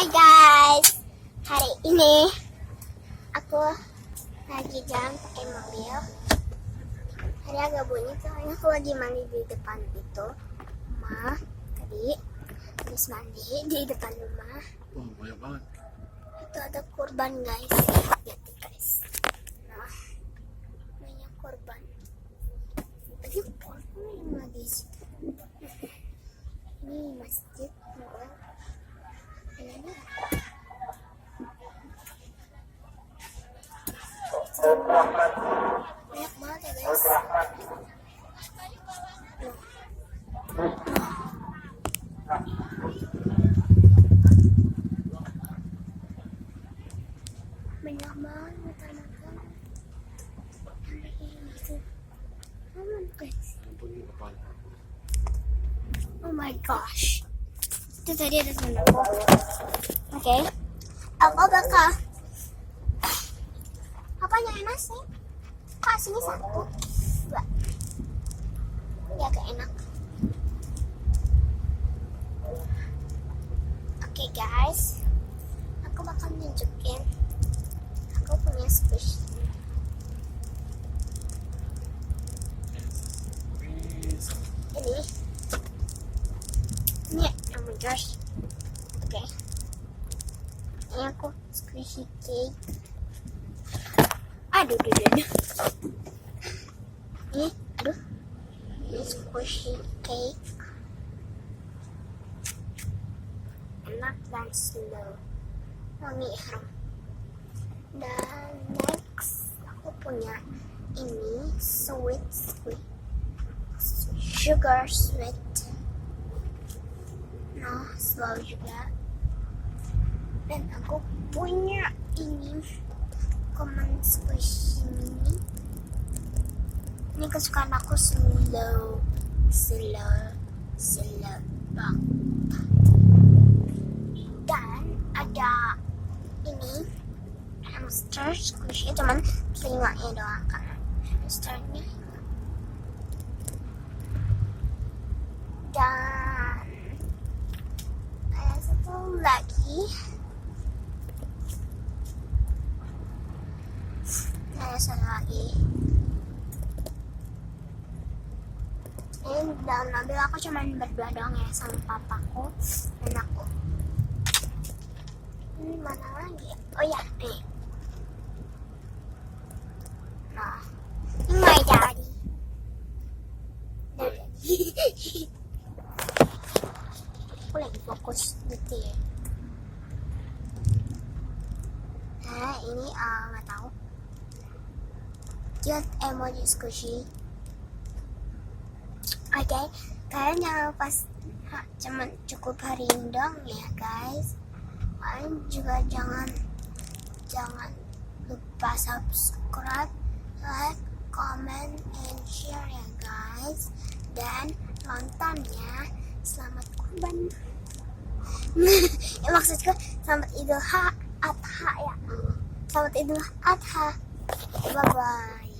Hai guys, hari ini aku lagi jalan pakai mobil. Hari agak bunyi soalnya aku lagi mandi di depan itu rumah. Tadi habis mandi di depan rumah. Oh, banyak banget. Itu ada korban guys. Lihat guys. Nah, banyak korban. Banyak korban yang lagi. Ini masjid. Ini banyak banget ya guys. Banyak banget mata-mata. Oh my gosh. Itu tadi ada sandalku. Oke. Aku bakal apanya enak sih? Kok sini satu? Dua. Ini agak enak. Oke guys. Aku bakal nunjukin. Aku punya squish. Ini oh my gosh. Oke. Ini aku squishy cake. Aduh. Ini squishy cake. Enak dan slow. Wangi harum. Dan next aku punya ini sweet sugar sweet. Nah, slow juga. Dan aku punya ini common squishy mini. Ini kesukaan aku slow bang. Dan ada ini hamster squishy, cuman telinganya doang kan. Hamsternya. Dan ada satu lagi. Ini dalam mobil aku cuma berdua doang ya sama papaku dan aku. Ini mana lagi? Oh ya, nih. Nah, ini my daddy. Aku lagi fokus gitu ya. Nah, ini nggak tahu. Cute emoji squishy. Oke, kalian jangan lupa cuman cukup hari ini dong ya guys. Kalian juga jangan lupa subscribe, like, comment, and share ya guys. Dan nontonnya selamat kurban. Maksudku selamat Idul Adha ya. Selamat Idul Adha. Bye bye.